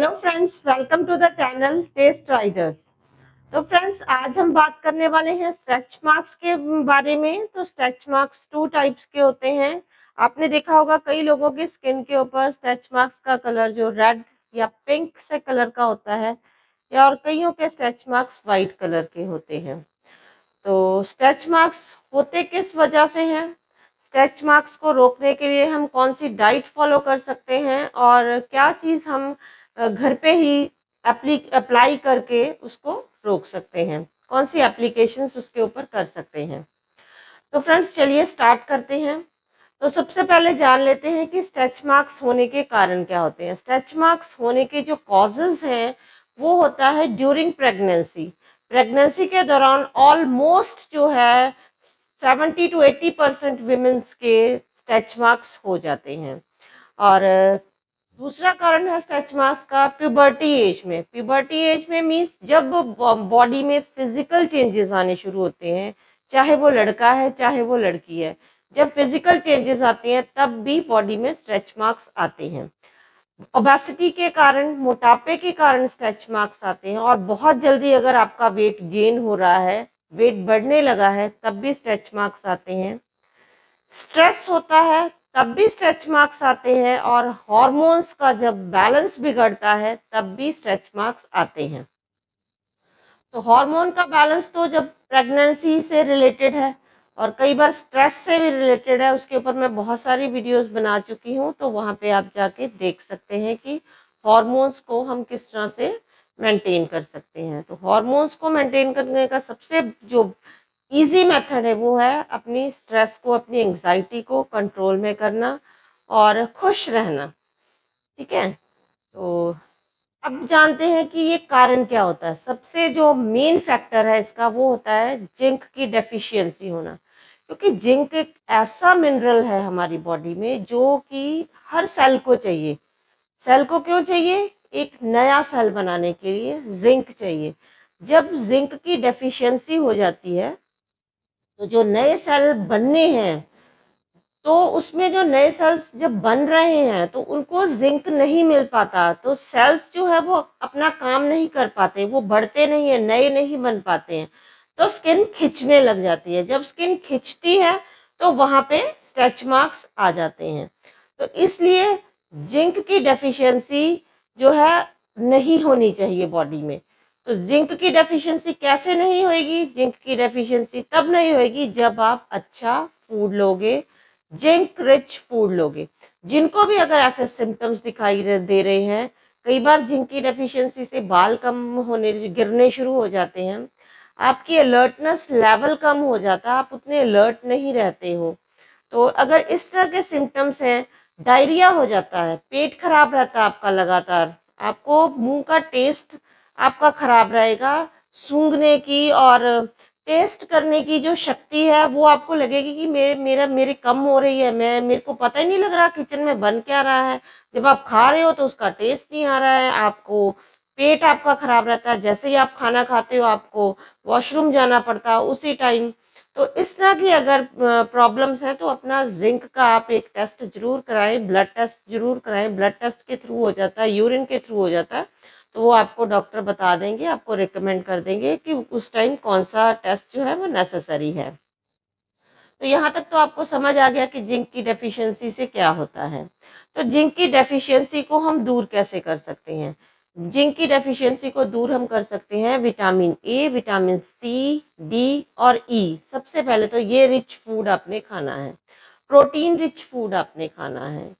Hello friends, welcome to the channel test rider. तो friends, आज हम बात करने वाले हैं स्ट्रेच मार्क्स के बारे में। तो स्ट्रेच मार्क्स टू टाइप्स के होते हैं। आपने देखा होगा कई लोगों की स्किन के ऊपर स्ट्रेच मार्क्स का कलर जो रेड या पिंक से कलर का होता है, या और कईयों के स्ट्रेच मार्क्स वाइट कलर के होते हैं। तो स्ट्रेच मार्क्स होते किस वजह से हैं? स्ट्रेच मार्क्स को रोकने के लिए हम कौन सी डाइट फॉलो कर सकते हैं, और क्या चीज हम घर पे ही अप्लाई करके उसको रोक सकते हैं? कौन सी एप्लीकेशंस उसके ऊपर कर सकते हैं? तो फ्रेंड्स, चलिए स्टार्ट करते हैं। तो सबसे पहले जान लेते हैं कि स्ट्रेच मार्क्स होने के कारण क्या होते हैं। स्ट्रेच मार्क्स होने के जो कॉजेज हैं वो होता है ड्यूरिंग प्रेगनेंसी। प्रेगनेंसी के दौरान ऑलमोस्ट जो है 70 to 80% विमेंस के स्ट्रेच मार्क्स हो जाते हैं। और दूसरा कारण है स्ट्रेच मार्क्स का प्यूबर्टी एज में। प्यूबर्टी एज में मीन्स जब बॉडी में फिजिकल चेंजेस आने शुरू होते हैं, चाहे वो लड़का है चाहे वो लड़की है। जब फिजिकल चेंजेस आते हैं तब भी बॉडी में स्ट्रेच मार्क्स आते हैं। ओबेसिटी के कारण, मोटापे के कारण स्ट्रेच मार्क्स आते हैं। और बहुत जल्दी अगर आपका वेट गेन हो रहा है, वेट बढ़ने लगा है, तब भी स्ट्रेच मार्क्स आते हैं। स्ट्रेस होता है तब भी स्ट्रेच मार्क्स आते हैं। और हॉर्मोन्स का जब बैलेंस बिगड़ता है तब भी स्ट्रेच मार्क्स आते हैं। तो हार्मोन का बैलेंस तो जब प्रेगनेंसी से रिलेटेड है, और कई बार स्ट्रेस से भी रिलेटेड है। उसके ऊपर मैं बहुत सारी वीडियोस बना चुकी हूँ, तो वहां पे आप जाके देख सकते हैं कि हार्मोन्स को हम किस तरह से मेंटेन कर सकते हैं। तो हार्मोन्स को मेंटेन करने का सबसे जो इजी मेथड है वो है अपनी स्ट्रेस को, अपनी एंग्जाइटी को कंट्रोल में करना और खुश रहना। ठीक है। तो अब जानते हैं कि ये कारण क्या होता है। सबसे जो मेन फैक्टर है इसका वो होता है जिंक की डेफिशिएंसी होना। क्योंकि जिंक एक ऐसा मिनरल है हमारी बॉडी में जो कि हर सेल को चाहिए। सेल को क्यों चाहिए? एक नया सेल बनाने के लिए जिंक चाहिए। जब जिंक की डेफिशिएंसी हो जाती है तो जो नए सेल बनने हैं, तो उसमें जो नए सेल्स जब बन रहे हैं तो उनको जिंक नहीं मिल पाता, तो सेल्स जो है वो अपना काम नहीं कर पाते, वो बढ़ते नहीं है, नए नहीं बन पाते हैं। तो स्किन खिंचने लग जाती है। जब स्किन खिंचती है तो वहां पे स्ट्रेच मार्क्स आ जाते हैं। तो इसलिए जिंक की डेफिशिएंसी जो है नहीं होनी चाहिए बॉडी में। तो जिंक की डेफिशिएंसी कैसे नहीं होगी? जिंक की डेफिशिएंसी तब नहीं होगी जब आप अच्छा फूड लोगे, जिंक रिच फूड लोगे। जिनको भी अगर ऐसे सिम्टम्स दिखाई दे रहे हैं, कई बार जिंक की डेफिशिएंसी से बाल कम होने, गिरने शुरू हो जाते हैं, आपकी अलर्टनेस लेवल कम हो जाता है, आप उतने अलर्ट नहीं रहते हो। तो अगर इस तरह के सिम्टम्स हैं, डायरिया हो जाता है, पेट खराब रहता है आपका लगातार, आपको मुंह का टेस्ट आपका खराब रहेगा, सूंघने की और टेस्ट करने की जो शक्ति है वो आपको लगेगी कि मेरे कम हो रही है। मेरे को पता ही नहीं लग रहा किचन में बन क्या रहा है। जब आप खा रहे हो तो उसका टेस्ट नहीं आ रहा है आपको। पेट आपका खराब रहता है, जैसे ही आप खाना खाते हो आपको वॉशरूम जाना पड़ता है उसी टाइम। तो इस तरह की अगर प्रॉब्लम्स है तो अपना जिंक का आप एक टेस्ट जरूर कराएं, ब्लड टेस्ट जरूर कराएं। ब्लड टेस्ट के थ्रू हो जाता है, यूरिन के थ्रू हो जाता है। तो वो आपको डॉक्टर बता देंगे, आपको रिकमेंड कर देंगे कि उस टाइम कौन सा टेस्ट जो है वो नेसेसरी है। तो यहाँ तक तो आपको समझ आ गया कि जिंक की डेफिशिएंसी से क्या होता है। तो जिंक की डेफिशिएंसी को हम दूर कैसे कर सकते हैं? जिंक की डेफिशिएंसी को दूर हम कर सकते हैं vitamin A, vitamin C, D और ई। सबसे पहले तो ये रिच फूड आपने खाना है, प्रोटीन रिच फूड आपने खाना है।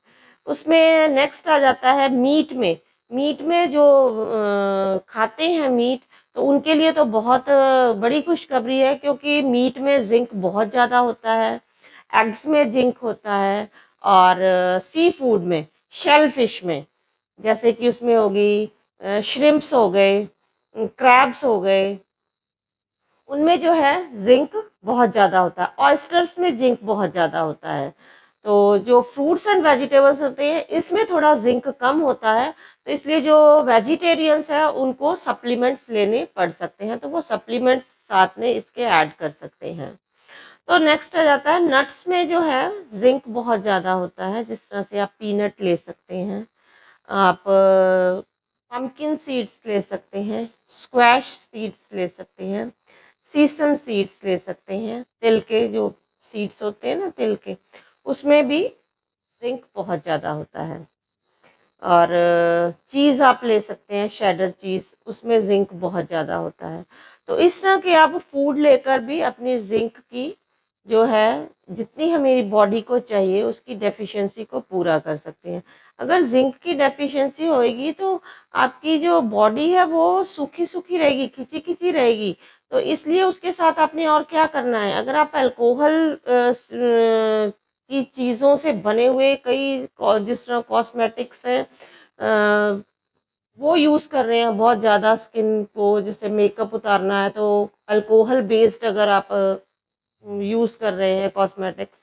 उसमें नेक्स्ट आ जाता है मीट में। मीट में जो खाते हैं मीट, तो उनके लिए तो बहुत बड़ी खुशखबरी है, क्योंकि मीट में जिंक बहुत ज़्यादा होता है, एग्स में जिंक होता है। और सी फूड में, शेल फिश में, जैसे कि उसमें होगी श्रिम्प्स हो गए, क्रैब्स हो गए, उनमें जो है जिंक बहुत ज़्यादा होता है। ऑयस्टर्स में जिंक बहुत ज़्यादा होता है। तो जो फ्रूट्स एंड वेजिटेबल्स होते हैं इसमें थोड़ा जिंक कम होता है। तो इसलिए जो वेजिटेरियंस है उनको सप्लीमेंट्स लेने पड़ सकते हैं, तो वो सप्लीमेंट्स साथ में इसके ऐड कर सकते हैं। तो नेक्स्ट आ जाता है नट्स में जो है जिंक बहुत ज़्यादा होता है। जिस तरह से आप पीनट ले सकते हैं, आप पम्पकिन सीड्स ले सकते हैं, स्क्वैश सीड्स ले सकते हैं, सीसम सीड्स ले सकते हैं, तिल के जो सीड्स होते हैं ना तिल के, उसमें भी जिंक बहुत ज़्यादा होता है। और चीज़ आप ले सकते हैं, शेडर चीज़, उसमें जिंक बहुत ज़्यादा होता है। तो इस तरह के आप फूड लेकर भी अपनी जिंक की जो है जितनी हमारी बॉडी को चाहिए उसकी डेफिशिएंसी को पूरा कर सकते हैं। अगर जिंक की डेफिशिएंसी होएगी तो आपकी जो बॉडी है वो सूखी सूखी रहेगी, खिंची खिंची रहेगी। तो इसलिए उसके साथ आपने और क्या करना है, अगर आप अल्कोहल की चीज़ों से बने हुए कई जिस तरह कॉस्मेटिक्स हैं वो यूज़ कर रहे हैं बहुत ज़्यादा स्किन को, जैसे मेकअप उतारना है तो अल्कोहल बेस्ड अगर आप यूज़ कर रहे हैं कॉस्मेटिक्स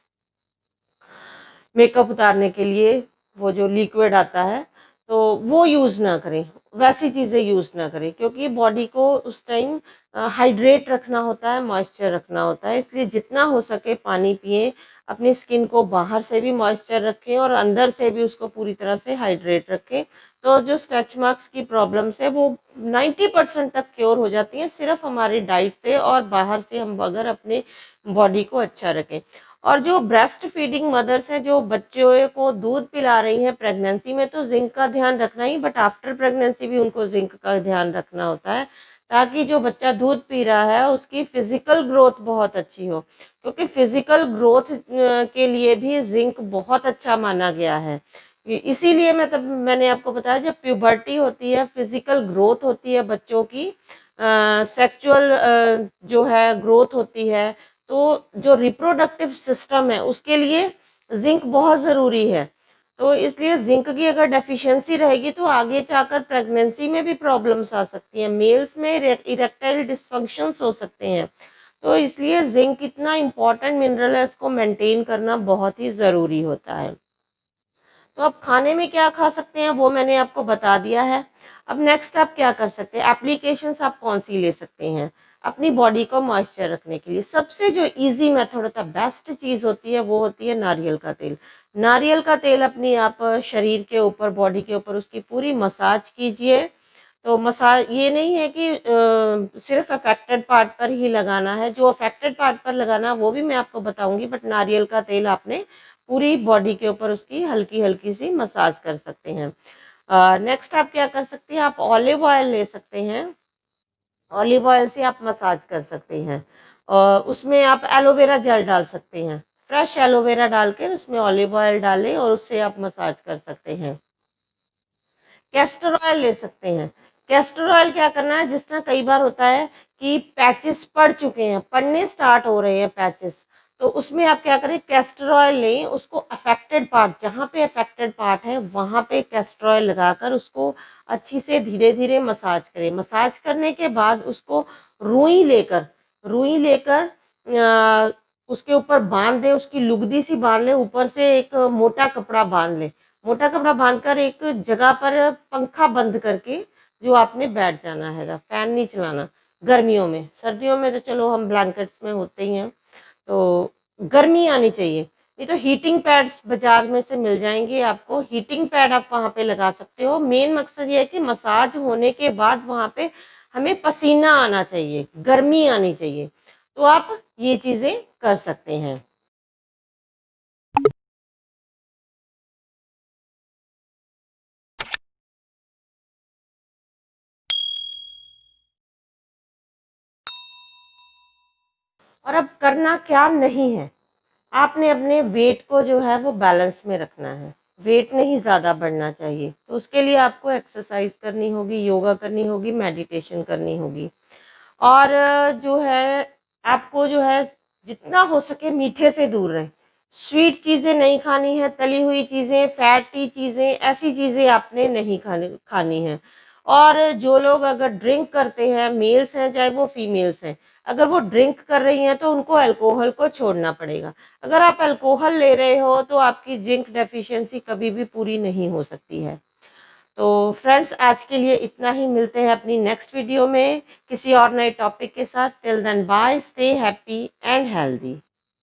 मेकअप उतारने के लिए, वो जो लिक्विड आता है तो वो यूज़ ना करें, वैसी चीज़ें यूज़ ना करें, क्योंकि बॉडी को उस टाइम हाइड्रेट रखना होता है, मॉइस्चर रखना होता है। इसलिए जितना हो सके पानी पिएं, अपनी स्किन को बाहर से भी मॉइस्चर रखें और अंदर से भी उसको पूरी तरह से हाइड्रेट रखें। तो जो स्ट्रेच मार्क्स की प्रॉब्लम्स है वो 90% तक क्योर हो जाती हैं सिर्फ हमारी डाइट से, और बाहर से हम अगर अपने बॉडी को अच्छा रखें। और जो ब्रेस्ट फीडिंग मदर्स हैं जो बच्चों को दूध पिला रही हैं प्रेगनेंसी में, तो जिंक का ध्यान रखना ही, बट आफ्टर प्रेगनेंसी भी उनको जिंक का ध्यान रखना होता है, ताकि जो बच्चा दूध पी रहा है उसकी फिजिकल ग्रोथ बहुत अच्छी हो, क्योंकि फिजिकल ग्रोथ के लिए भी जिंक बहुत अच्छा माना गया है। इसीलिए मैंने आपको बताया जब प्यूबर्टी होती है, फिजिकल ग्रोथ होती है बच्चों की, सेक्सुअल जो है ग्रोथ होती है, तो जो रिप्रोडक्टिव सिस्टम है उसके लिए जिंक बहुत ज़रूरी है। तो इसलिए जिंक की अगर डेफिशिएंसी रहेगी तो आगे जाकर प्रेगनेंसी में भी प्रॉब्लम्स आ सकती हैं, मेल्स में इरेक्टाइल डिसफंक्शंस हो सकते हैं। तो इसलिए जिंक इतना इम्पोर्टेंट मिनरल है, इसको मेंटेन करना बहुत ही ज़रूरी होता है। तो अब खाने में क्या खा सकते हैं वो मैंने आपको बता दिया है। अब नेक्स्ट आप क्या कर सकते हैं, एप्लीकेशंस आप कौन सी ले सकते हैं अपनी बॉडी को मॉइस्चर रखने के लिए। सबसे जो इजी मेथड होता है, बेस्ट चीज़ होती है, वो होती है नारियल का तेल। नारियल का तेल अपनी आप शरीर के ऊपर, बॉडी के ऊपर उसकी पूरी मसाज कीजिए। तो मसाज ये नहीं है कि सिर्फ अफेक्टेड पार्ट पर ही लगाना है, जो अफेक्टेड पार्ट पर लगाना वो भी मैं आपको बताऊंगी, बट नारियल का तेल आपने पूरी बॉडी के ऊपर उसकी हल्की हल्की सी मसाज कर सकते हैं। नेक्स्ट आप क्या कर सकते हैं, आप ऑलिव ऑयल ले सकते हैं, ऑलिव ऑयल से आप मसाज कर सकते हैं। और उसमें आप एलोवेरा जेल डाल सकते हैं, फ्रेश एलोवेरा डाल के उसमें ऑलिव ऑयल डालें और उससे आप मसाज कर सकते हैं। कैस्टर ऑयल ले सकते हैं। कैस्टर ऑयल क्या करना है, जिस तरह कई बार होता है कि पैचेस पड़ चुके हैं, पड़ने स्टार्ट हो रहे हैं पैचेस, तो उसमें आप क्या करें, कैस्टर ऑयल लें, उसको अफेक्टेड पार्ट, जहाँ पे अफेक्टेड पार्ट है वहां पे कैस्टर ऑयल लगाकर उसको अच्छी से धीरे धीरे मसाज करें। मसाज करने के बाद उसको रुई लेकर रुई लेकर उसके ऊपर बांध दे, उसकी लुगदी सी बांध ले, ऊपर से एक मोटा कपड़ा बांध ले, मोटा कपड़ा बांधकर एक जगह पर पंखा बंद करके जो आपने बैठ जाना है, फैन नहीं चलाना गर्मियों में। सर्दियों में तो चलो हम ब्लैंकेट्स में होते ही हैं, तो गर्मी आनी चाहिए। नहीं तो हीटिंग पैड्स बाजार में से मिल जाएंगे आपको, हीटिंग पैड आप वहां पे लगा सकते हो। मेन मकसद ये है कि मसाज होने के बाद वहां पे हमें पसीना आना चाहिए, गर्मी आनी चाहिए, तो आप ये चीजें कर सकते हैं। और अब करना क्या नहीं है, आपने अपने वेट को जो है वो बैलेंस में रखना है, वेट नहीं ज़्यादा बढ़ना चाहिए। तो उसके लिए आपको एक्सरसाइज करनी होगी, योगा करनी होगी, मेडिटेशन करनी होगी। और जो है आपको जो है जितना हो सके मीठे से दूर रहें, स्वीट चीज़ें नहीं खानी है, तली हुई चीज़ें, फैटी चीज़ें, ऐसी चीज़ें आपने नहीं खानी है। और जो लोग अगर ड्रिंक करते हैं, मेल्स हैं चाहे वो फीमेल्स हैं, अगर वो ड्रिंक कर रही हैं तो उनको अल्कोहल को छोड़ना पड़ेगा। अगर आप अल्कोहल ले रहे हो तो आपकी जिंक डेफिशिएंसी कभी भी पूरी नहीं हो सकती है। तो फ्रेंड्स आज के लिए इतना ही, मिलते हैं अपनी नेक्स्ट वीडियो में किसी और नए टॉपिक के साथ। Till then bye, stay happy and healthy.